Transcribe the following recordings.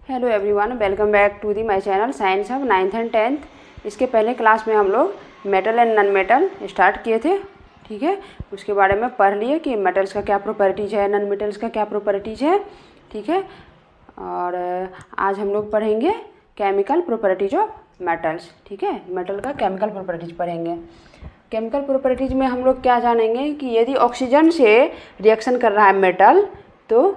Hello everyone, welcome back to the my channel science hub 9th and 10th। इसके पहले class में हम लोग metal and non metal start किए थे। ठीक है, उसके बारे में पढ़ लिए कि मेटल्स का क्या प्रॉपर्टीज़ है, नॉन मेटल्स का क्या प्रॉपर्टीज़ है। ठीक है, और आज हम लोग पढ़ेंगे केमिकल प्रॉपर्टीज ऑफ मेटल्स। ठीक है, मेटल का केमिकल प्रॉपर्टीज पढ़ेंगे। केमिकल प्रॉपर्टीज में हम लोग क्या जानेंगे कि यदि ऑक्सीजन से रिएक्शन कर रहा है मेटल तो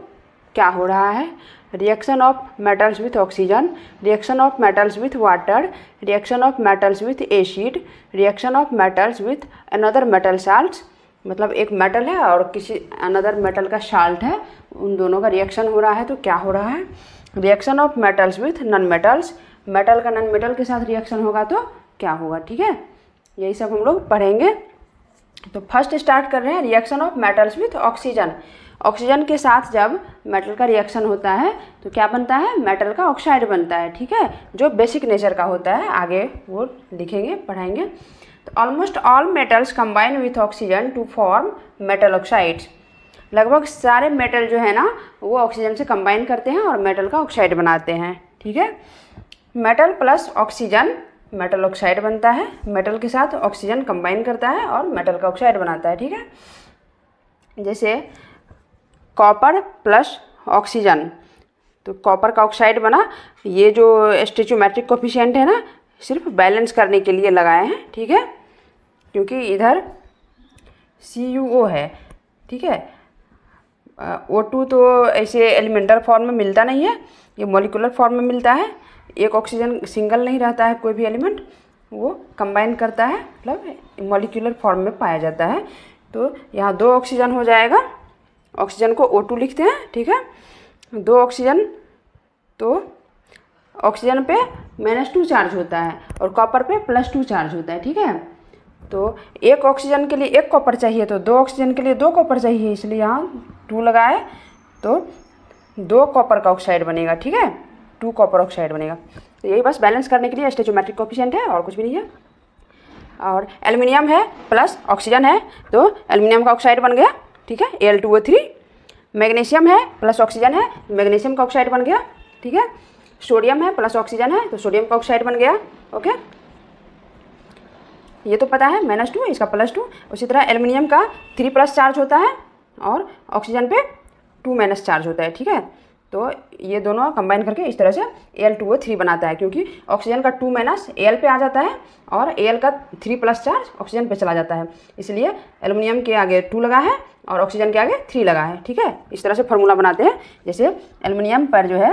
क्या हो रहा है। Reaction of metals with oxygen, reaction of metals with water, reaction of metals with acid, reaction of metals with another metal salts. मतलब एक मेटल है और किसी अनदर मेटल का साल्ट है, उन दोनों का रिएक्शन हो रहा है तो क्या हो रहा है। Reaction of metals with non metals, metal का नॉन मेटल के साथ रिएक्शन होगा तो क्या होगा। ठीक है, यही सब हम लोग पढ़ेंगे। तो फर्स्ट स्टार्ट कर रहे हैं reaction of metals with oxygen. Oxygen के साथ जब मेटल का रिएक्शन होता है तो क्या बनता है, मेटल का ऑक्साइड बनता है। ठीक है, जो बेसिक नेचर का होता है, आगे वो लिखेंगे पढ़ाएंगे। तो almost all metals combine with oxygen to form metal oxides. लगभग सारे मेटल जो है ना वो ऑक्सीजन से कंबाइन करते हैं और मेटल का ऑक्साइड बनाते हैं। ठीक है, metal plus oxygen metal oxide बनता है। मेटल के साथ ऑक्सीजन कंबाइन करता है और मेटल का ऑक्साइड बनाता है। ठीक है, जैसे कॉपर प्लस ऑक्सीजन, तो कॉपर का ऑक्साइड बना। ये जो स्टोइचोमेट्रिक कोफिशिएंट है ना, सिर्फ बैलेंस करने के लिए लगाए हैं। ठीक है, क्योंकि इधर CuO है। ठीक है, O2 तो ऐसे एलिमेंटल फॉर्म में मिलता नहीं है, ये मॉलिक्यूलर फॉर्म में मिलता है। एक ऑक्सीजन सिंगल नहीं रहता है, कोई भी एलिमेंट वो कंबाइन करता है, मतलब मॉलिक्यूलर फॉर्म में पाया जाता है। तो यहाँ 2 ऑक्सीजन हो जाएगा, ऑक्सीजन को O2 लिखते हैं। ठीक है, 2 ऑक्सीजन, तो ऑक्सीजन पे -2 चार्ज होता है और कॉपर पे +2 चार्ज होता है। ठीक है, तो एक ऑक्सीजन के लिए 1 कॉपर चाहिए तो 2 ऑक्सीजन के लिए 2 कॉपर चाहिए, इसलिए यहाँ 2 लगाए तो 2 कॉपर का ऑक्साइड बनेगा। ठीक है, 2 कॉपर ऑक्साइड बनेगा। तो यही बस बैलेंस करने के लिए स्टोइचोमेट्रिक कोफिशिएंट है और कुछ भी नहीं है। और एल्युमिनियम है प्लस ऑक्सीजन है तो एल्युमिनियम का ऑक्साइड बन गया। ठीक है, Al2O3। मैग्नीशियम है प्लस ऑक्सीजन है, मैग्नीशियम का ऑक्साइड बन गया। ठीक है, सोडियम है प्लस ऑक्सीजन है तो सोडियम का ऑक्साइड बन गया। ओके, ये तो पता है, -2 इसका +2। उसी तरह एल्युमिनियम का 3+ चार्ज होता है और ऑक्सीजन पे 2- चार्ज होता है। ठीक है, तो ये दोनों कंबाइन करके इस तरह से Al2O3 बनाता है, क्योंकि ऑक्सीजन का 2- Al पे आ जाता है और Al का 3+ चार्ज ऑक्सीजन पे चला जाता है, इसलिए एल्युमिनियम के आगे 2 लगा है और ऑक्सीजन के आगे 3 लगा है। ठीक है, इस तरह से फार्मूला बनाते हैं। जैसे एल्युमिनियम पर जो है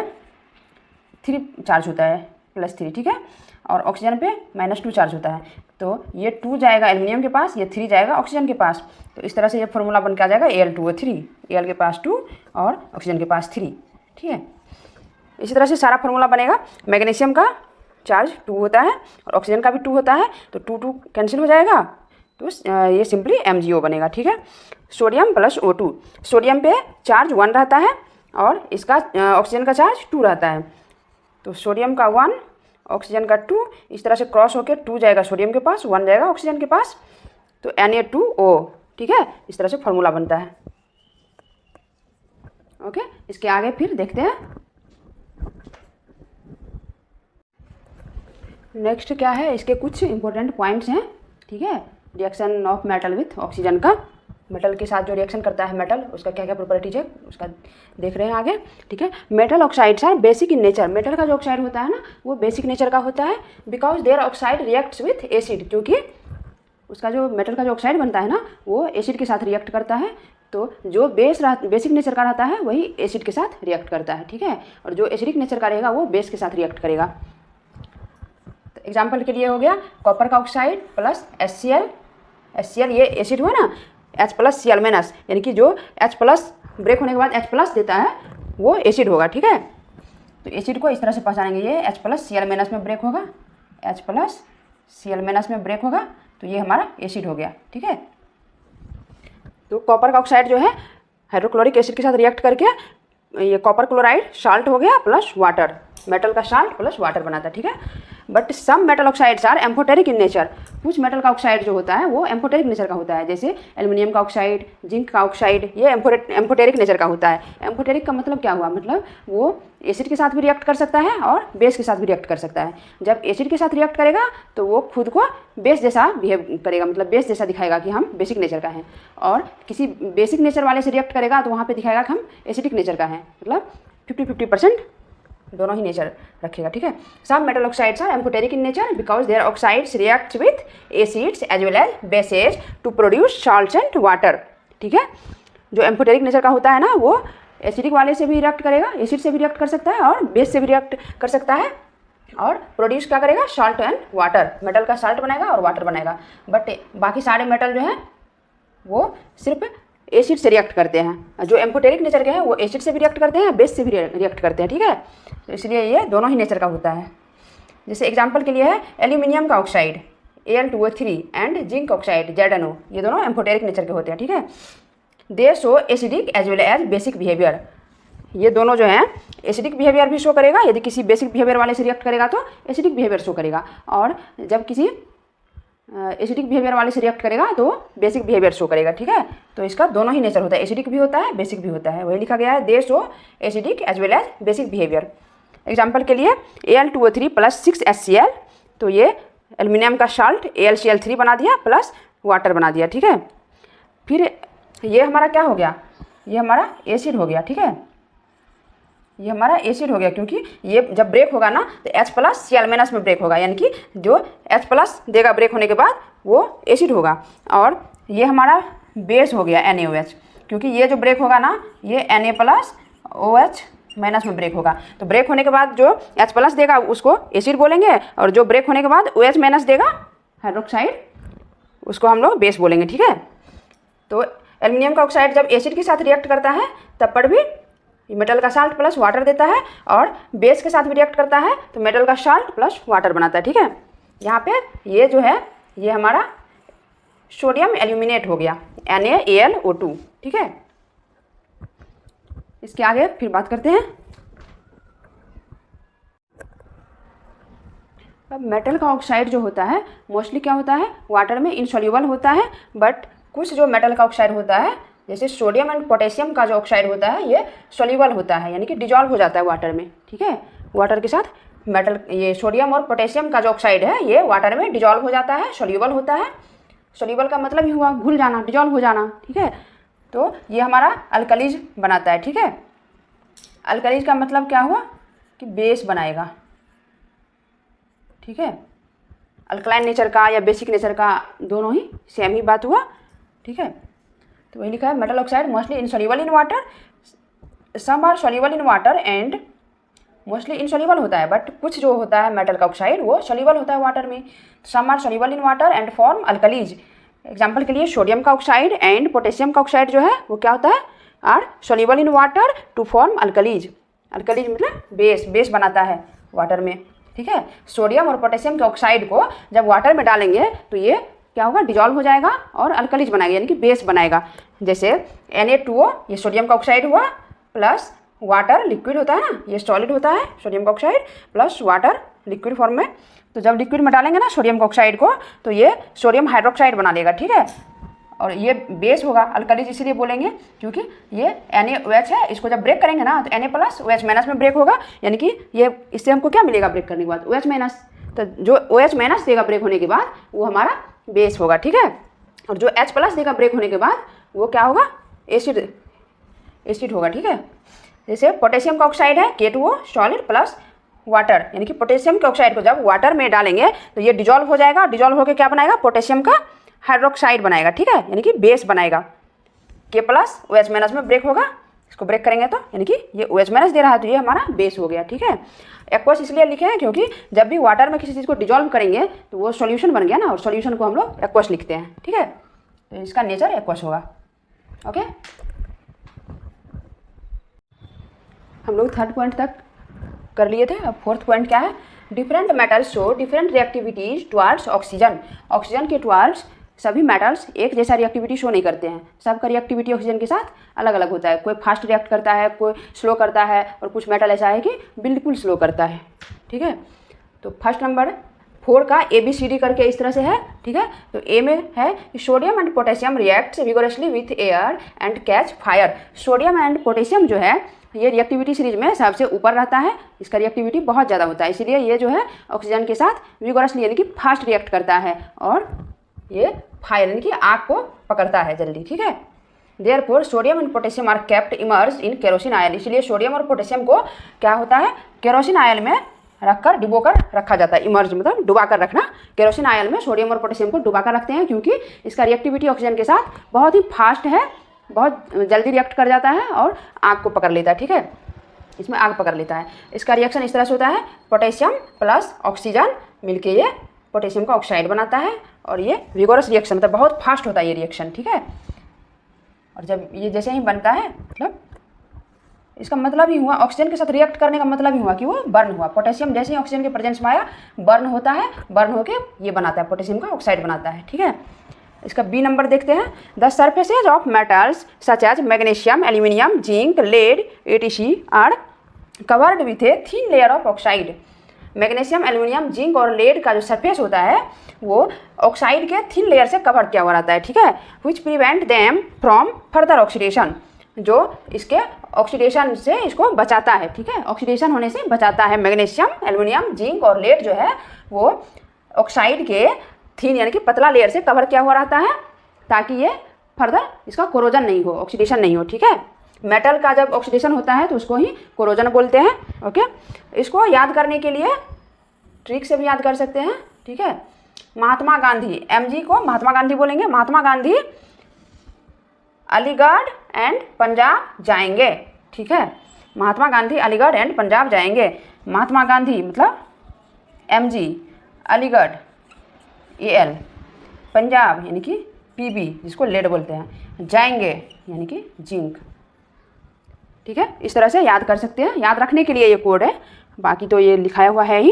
3 चार्ज होता है +3। ठीक है, और ऑक्सीजन पे -2 चार्ज होता है, तो ये 2 जाएगा एल्युमिनियम के पास, ये 3 जाएगा ऑक्सीजन के पास। तो इस तरह से ये फार्मूला बन के आ जाएगा Al2O3, Al के पास 2 और ऑक्सीजन के पास 3। ठीक है, इसी तरह से सारा फार्मूला बनेगा। मैग्नीशियम का चार्ज 2 होता है और ऑक्सीजन का भी 2 होता है, तो 2 कैंसिल हो जाएगा, तो ये सिंपली MgO बनेगा। ठीक है, सोडियम प्लस O2, सोडियम पे चार्ज 1 रहता है और इसका ऑक्सीजन का चार्ज 2 रहता है, तो सोडियम का 1 ऑक्सीजन का 2, इस तरह से क्रॉस होकर 2 जाएगा सोडियम के पास, 1 जाएगा ऑक्सीजन के पास, तो Na2O। ठीक है, इस तरह से फार्मूला बनता है। ओके, इसके आगे फिर देखते हैं नेक्स्ट क्या है। इसके कुछ इंपॉर्टेंट पॉइंट्स हैं। ठीक है, reaction of metal with oxygen का, मेटल के साथ जो रिएक्शन करता है मेटल, उसका क्या क्या प्रॉपर्टीज है उसका देख रहे हैं आगे। ठीक है, metal oxides are basic in nature. Metal का जो ऑक्साइड होता है ना वो बेसिक नेचर का होता है, because their oxide reacts with acid, क्योंकि उसका जो मेटल का जो ऑक्साइड बनता है ना वो एसिड के साथ रिएक्ट करता है। तो जो बेसिक नेचर का रहता है वही एसिड के साथ रिएक्ट करता है। ठीक है, और जो एसिडिक नेचर का रहेगा वो बेस के साथ रिएक्ट करेगा। तो एग्जाम्पल के लिए हो गया कॉपर का ऑक्साइड प्लस HCl, ये एसिड हुआ ना, H+Cl-, यानी कि जो H+ ब्रेक होने के बाद H+ देता है वो एसिड होगा। ठीक है, तो एसिड को इस तरह से पहचानेंगे, ये H+Cl- में ब्रेक होगा, H+Cl- में ब्रेक होगा, तो ये हमारा एसिड हो गया। ठीक है, तो कॉपर का ऑक्साइड जो है हाइड्रोक्लोरिक एसिड के साथ रिएक्ट करके ये कॉपर क्लोराइड साल्ट हो गया प्लस वाटर, मेटल का साल्ट प्लस वाटर बनाता है। ठीक है, but some metal oxides are amphoteric in nature. कुछ मेटल का ऑक्साइड जो होता है वो एम्फोटेरिक नेचर का होता है, जैसे एल्युमिनियम का ऑक्साइड, जिंक का ऑक्साइड, ये एम्फोटेरिक नेचर का होता है। एम्फोटेरिक का मतलब क्या हुआ, मतलब वो एसिड के साथ भी रिएक्ट कर सकता है और बेस के साथ भी रिएक्ट कर सकता है। जब एसिड के साथ रिएक्ट करेगा तो वो खुद को बेस जैसा बिहेव करेगा, मतलब बेस जैसा दिखाएगा कि हम बेसिक नेचर का हैं, और किसी बेसिक नेचर वाले से रिएक्ट करेगा तो वहाँ पे दिखाएगा कि हम एसिडिक नेचर का हैं, मतलब 50-50% दोनों ही नेचर रखेगा। ठीक है। Some metal oxides are amphoteric in nature because their oxides react with acids as well as bases to produce salts and water. ठीक है। जो एम्फोटेरिक नेचर का होता है ना, वो एसिडिक वाले से भी रिएक्ट करेगा, एसिड से भी रिएक्ट कर सकता है और बेस से भी रिएक्ट कर सकता है, और प्रोड्यूस क्या करेगा, सॉल्ट एंड वाटर, मेटल का सॉल्ट बनाएगा और वाटर बनाएगा। बट बाकी सारे मेटल जो है वो सिर्फ एसिड से रिएक्ट करते हैं। जो एम्फोटेरिक नेचर के हैं वो एसिड से भी रिएक्ट करते हैं, बेस से भी रिएक्ट करते हैं। ठीक है। तो इसलिए ये दोनों ही नेचर का होता है। जैसे एग्जांपल के लिए है एल्यूमिनियम का oxide Al2O3 and zinc oxide ZnO, ये दोनों एम्फोटेरिक नेचर के होते हैं। ठीक है। They show acidic as well as basic behaviour. ये दोनों जो हैं एसिडिक बिहेवियर भी शो करेगा, यदि किसी बेसिक बिहेवियर वाले से रिएक्ट करेगा तो एसिडिक बिहेवियर शो करेगा, और जब किसी एसिडिक बिहेवियर वाले से रिएक्ट करेगा तो बेसिक बिहेवियर शो करेगा। ठीक है। तो इसका दोनों ही नेचर होता है, एसिडिक भी होता है, बेसिक भी होता है। वही लिखा गया है, they show acidic as well as basic behaviour. Example के लिए Al2O3 प्लस 6HCl, तो ये एल्यूमिनियम का सॉल्ट AlCl3 बना दिया प्लस वाटर बना दिया। ठीक है। फिर ये हमारा क्या हो गया, ये हमारा एसिड हो गया। ठीक है। ये हमारा एसिड हो गया, क्योंकि ये जब ब्रेक होगा ना तो H+Cl- में ब्रेक होगा, यानी कि जो H+ देगा ब्रेक होने के बाद वो एसिड होगा। और ये हमारा बेस हो गया NaOH, क्योंकि ये जो ब्रेक होगा ना ये Na+OH- में ब्रेक होगा। तो ब्रेक होने के बाद जो H+ देगा उसको एसिड बोलेंगे, और जो ब्रेक होने के बाद OH- देगा हाइड्रोक्साइड, उसको हम लोग बेस बोलेंगे। ठीक है। तो एल्यूमिनियम का ऑक्साइड जब एसिड के साथ रिएक्ट करता है तब पर भी मेटल का साल्ट प्लस वाटर देता है, और बेस के साथ भी रिएक्ट करता है तो मेटल का साल्ट प्लस वाटर बनाता है। ठीक है। यहाँ पे ये जो है ये हमारा सोडियम एल्यूमिनेट हो गया, NaAlO2। ठीक है। इसके आगे फिर बात करते हैं। अब मेटल का ऑक्साइड जो होता है मोस्टली क्या होता है, वाटर में इनसॉल्यूबल होता है, बट कुछ जो मेटल का ऑक्साइड होता है जैसे सोडियम एंड पोटेशियम का जो ऑक्साइड होता है ये सॉल्यूबल होता है, यानी कि डिजॉल्व हो जाता है वाटर में। ठीक है। वाटर के साथ मेटल, ये सोडियम और पोटेशियम का जो ऑक्साइड है ये वाटर में डिजॉल्व हो जाता है, सॉल्यूबल होता है। सॉल्यूबल का मतलब ही हुआ घुल जाना, डिजॉल्व हो जाना। ठीक है। तो ये हमारा अल्कलीज बनाता है। ठीक है। अल्कलीज का मतलब क्या हुआ कि बेस बनाएगा। ठीक है। अल्कलाइन नेचर का या बेसिक नेचर का दोनों ही सेम ही बात हुआ। ठीक है। तो वही लिखा है, metal oxide mostly insoluble in water, some are soluble in water and mostly insoluble होता है, बट कुछ जो होता है मेटल का ऑक्साइड वो सॉल्यूबल होता है वाटर में। Some are soluble in water and form alkalis. Example के लिए सोडियम का ऑक्साइड एंड पोटेशियम का ऑक्साइड जो है वो क्या होता है, are soluble in water to form alkalis. Alkalis मतलब बेस बनाता है वाटर में। ठीक है। सोडियम और पोटेशियम के ऑक्साइड को जब वाटर में डालेंगे तो ये क्या होगा, डिजॉल्व हो जाएगा और अल्कलीज बनाएगा, यानी कि बेस बनाएगा। जैसे Na2O ये सोडियम का ऑक्साइड हुआ, प्लस वाटर लिक्विड होता है ना, ये सॉलिड होता है सोडियम का oxide, plus water liquid form में। तो जब लिक्विड में डालेंगे ना सोडियम का ऑक्साइड को तो ये सोडियम हाइड्रोक्साइड बना लेगा। ठीक है। और ये बेस होगा, अल्कलीज इसीलिए बोलेंगे क्योंकि ये NaOH है, इसको जब ब्रेक करेंगे ना तो Na+OH- में ब्रेक होगा, यानी कि ये इससे हमको क्या मिलेगा ब्रेक करने के बाद, OH-। तो जो OH- देगा ब्रेक होने के बाद वो हमारा बेस होगा। ठीक है। और जो H+ देगा ब्रेक होने के बाद वो क्या होगा, एसिड होगा। ठीक है। जैसे पोटेशियम का ऑक्साइड है K2O सॉलिड प्लस वाटर, यानी कि पोटेशियम के ऑक्साइड को जब वाटर में डालेंगे तो ये डिजॉल्व हो जाएगा, डिजॉल्व होकर क्या बनाएगा, पोटेशियम का हाइड्रोक्साइड बनाएगा। ठीक है। यानी कि बेस बनाएगा। K+OH- में ब्रेक होगा, इसको ब्रेक करेंगे तो यानी कि ये OH- दे रहा है तो ये हमारा बेस हो गया। ठीक है। एक्वस इसलिए लिखे हैं क्योंकि जब भी वाटर में किसी चीज़ को डिजॉल्व करेंगे तो वो सॉल्यूशन बन गया ना, और सॉल्यूशन को हम लोग एक्वस लिखते हैं। ठीक है। तो इसका नेचर एक्वस होगा। ओके। हम लोग 3rd पॉइंट तक कर लिए थे। अब 4th पॉइंट क्या है, different metals show different reactivities towards oxygen. Oxygen के टुवार्ड्स सभी मेटल्स एक जैसा रिएक्टिविटी शो नहीं करते हैं, सबका रिएक्टिविटी ऑक्सीजन के साथ अलग अलग होता है। कोई फास्ट रिएक्ट करता है, कोई स्लो करता है, और कुछ मेटल ऐसा है कि बिल्कुल स्लो करता है। ठीक है। तो फर्स्ट नंबर 4 का ABCD करके इस तरह से है, ठीक है। तो ए में है sodium and potassium reacts vigorously with air and catch fire. Sodium and potassium जो है ये रिएक्टिविटी सीरीज में सबसे ऊपर रहता है, इसका रिएक्टिविटी बहुत ज़्यादा होता है, इसीलिए ये जो है ऑक्सीजन के साथ विगोरसली यानी कि फास्ट रिएक्ट करता है और ये फायर यानी कि आग को पकड़ता है जल्दी, ठीक है। Therefore sodium and potassium are kept immersed in kerosene oil, इसलिए सोडियम और पोटेशियम को क्या होता है केरोसिन ऑयल में रखकर डुबोकर रखा जाता है। इमर्ज मतलब डुबा कर रखना। केरोसिन ऑयल में सोडियम और पोटेशियम को डुबा कर रखते हैं क्योंकि इसका रिएक्टिविटी ऑक्सीजन के साथ बहुत ही फास्ट है, बहुत जल्दी रिएक्ट कर जाता है और आग को पकड़ लेता है, ठीक है। इसमें आग पकड़ लेता है। इसका रिएक्शन इस तरह से होता है, पोटेशियम प्लस ऑक्सीजन मिलके ये पोटेशियम का ऑक्साइड बनाता है और ये विगोरस रिएक्शन मतलब बहुत फास्ट होता है ये रिएक्शन, ठीक है। और जब ये जैसे ही बनता है मतलब इसका मतलब ही हुआ ऑक्सीजन के साथ रिएक्ट करने का मतलब ही हुआ कि वो बर्न हुआ। पोटेशियम जैसे ही ऑक्सीजन के प्रेजेंस में आया बर्न होता है, बर्न होकर ये बनाता है पोटेशियम का ऑक्साइड बनाता है, ठीक है। इसका बी नंबर देखते हैं। The surfaces of metals such as magnesium, aluminium, zinc, lead etc are covered with a thin layer of oxide. Magnesium, aluminium, zinc और लेड का जो सरफेस होता है वो ऑक्साइड के थिन लेयर से कवर किया हुआ रहता है, ठीक है। Which prevent them from further oxidation, जो इसके ऑक्सीडेशन से इसको बचाता है, ठीक है। ऑक्सीडेशन होने से बचाता है। मैग्नीशियम, एल्यूमिनियम, जिंक और लेड जो है वो ऑक्साइड के थिन यानी कि पतला लेयर से कवर किया हुआ रहता है ताकि ये फर्दर इसका कोरोजन नहीं हो, ऑक्सीडेशन नहीं हो, ठीक है। मेटल का जब ऑक्सीडेशन होता है तो उसको ही कोरोजन बोलते हैं, ओके। इसको याद करने के लिए ट्रिक से भी याद कर सकते हैं, ठीक है। महात्मा गांधी, MG को महात्मा गांधी बोलेंगे। महात्मा गांधी अलीगढ़ एंड पंजाब जाएंगे, ठीक है। महात्मा गांधी अलीगढ़ एंड पंजाब जाएंगे। महात्मा गांधी मतलब MG, अलीगढ़ AL, पंजाब यानी कि PB जिसको लेड बोलते हैं, जाएंगे यानी कि जिंक, ठीक है। इस तरह से याद कर सकते हैं, याद रखने के लिए ये कोड है, बाकी तो ये लिखाया हुआ है ही।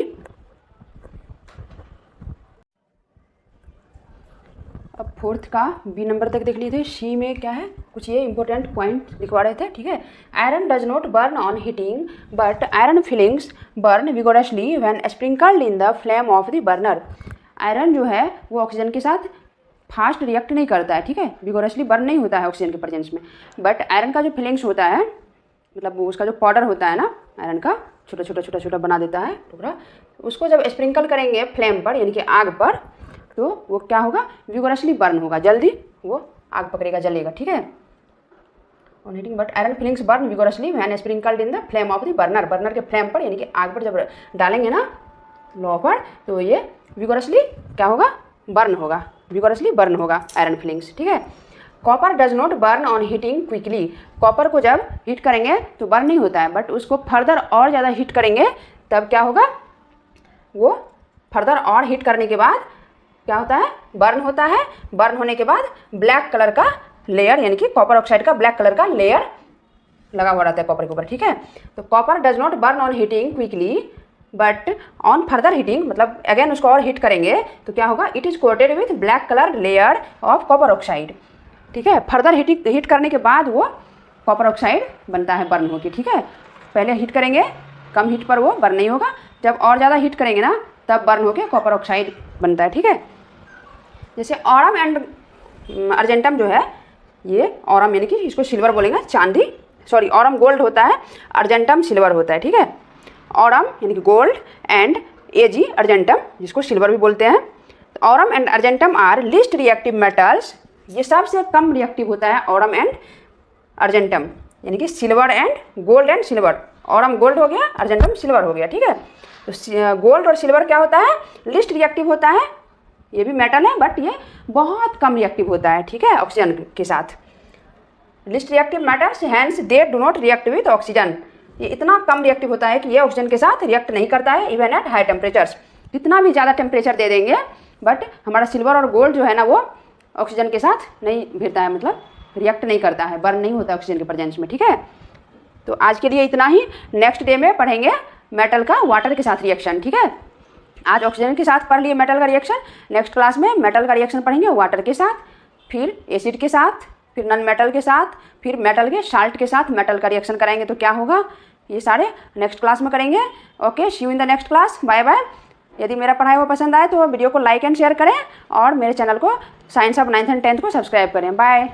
अब फोर्थ का बी नंबर तक देख लिए थे। सी में क्या है, कुछ ये इंपॉर्टेंट पॉइंट लिखवा रहे थे, ठीक है। Iron does not burn on heating but iron filings burn vigorously when sprinkled in the flame of the burner. Iron जो है वो ऑक्सीजन के साथ फास्ट रिएक्ट नहीं करता है, ठीक है। विगोरसली बर्न नहीं होता है ऑक्सीजन के प्रेजेंस में, बट आयरन का जो फिलिंग्स होता है मतलब वो उसका जो पाउडर होता है ना आयरन का, छोटा छोटा छोटा छोटा बना देता है टुकड़ा, उसको जब स्प्रिंकल करेंगे फ्लेम पर यानी कि आग पर तो वो क्या होगा विगोरसली बर्न होगा, जल्दी वो आग पकड़ेगा, जलेगा, ठीक है। On heating but iron filings burn vigorously when sprinkled in the flame of the burner. Burner के फ्लेम पर यानी कि आग पर जब डालेंगे ना लौ पर तो ये विगोरसली क्या होगा बर्न होगा, विगोरसली बर्न होगा आयरन फिलिंग्स, ठीक है। Copper does not burn on heating quickly. Copper को जब हीट करेंगे तो बर्न नहीं होता है, बट उसको फर्दर और ज़्यादा हीट करेंगे तब क्या होगा, वो फर्दर और हीट करने के बाद क्या होता है बर्न होता है। बर्न होने के बाद ब्लैक कलर का लेयर यानी कि कॉपर ऑक्साइड का ब्लैक कलर का लेयर लगा हुआ रहता है कॉपर के ऊपर, ठीक है। तो copper does not burn on heating quickly but on further heating मतलब अगेन उसको और हीट करेंगे तो क्या होगा, it is coated with black colour layer of copper oxide, ठीक है। फर्दर हीट करने के बाद वो कॉपर ऑक्साइड बनता है बर्न होकर, ठीक है। पहले हीट करेंगे कम हीट पर वो बर्न नहीं होगा, जब और ज़्यादा हीट करेंगे ना तब बर्न होकर कॉपर ऑक्साइड बनता है, ठीक है। जैसे ऑरम एंड अर्जेंटम जो है, ये ऑरम यानी कि इसको सिल्वर बोलेंगे, चांदी, सॉरी ऑरम गोल्ड होता है, अर्जेंटम सिल्वर होता है, ठीक है। ऑरम यानी कि गोल्ड एंड AG अर्जेंटम जिसको सिल्वर भी बोलते हैं। Aurum and argentum are least reactive metals, ये सबसे कम रिएक्टिव होता है ऑरम एंड अर्जेंटम यानी कि silver and gold and silver. Aurum gold हो गया, अर्जेंटम सिल्वर हो गया, ठीक है। तो गोल्ड और सिल्वर क्या होता है, लिस्ट रिएक्टिव होता है, ये भी मेटल है बट ये बहुत कम रिएक्टिव होता है, ठीक है, ऑक्सीजन के साथ। Least reactive metals hence they do not react with oxygen, ये इतना कम रिएक्टिव होता है कि ये ऑक्सीजन के साथ रिएक्ट नहीं करता है इवन एट हाई टेम्परेचर्स। कितना भी ज़्यादा टेम्परेचर दे देंगे बट हमारा सिल्वर और गोल्ड जो है ना वो ऑक्सीजन के साथ नहीं भिड़ता है, मतलब रिएक्ट नहीं करता है, बर्न नहीं होता ऑक्सीजन के प्रेजेंस में, ठीक है। तो आज के लिए इतना ही, नेक्स्ट डे में पढ़ेंगे मेटल का वाटर के साथ रिएक्शन, ठीक है। आज ऑक्सीजन के साथ पढ़ लिए मेटल का रिएक्शन, नेक्स्ट क्लास में मेटल का रिएक्शन पढ़ेंगे वाटर के साथ, फिर एसिड के साथ, फिर नॉन मेटल के साथ, फिर मेटल के साल्ट के साथ मेटल का रिएक्शन कराएंगे तो क्या होगा, ये सारे नेक्स्ट क्लास में करेंगे। Okay, see you in the next class, bye bye. यदि मेरा पढ़ाई हुआ पसंद आए तो वीडियो को लाइक एंड शेयर करें और मेरे चैनल को science of 9th and 10th को सब्सक्राइब करें। बाय।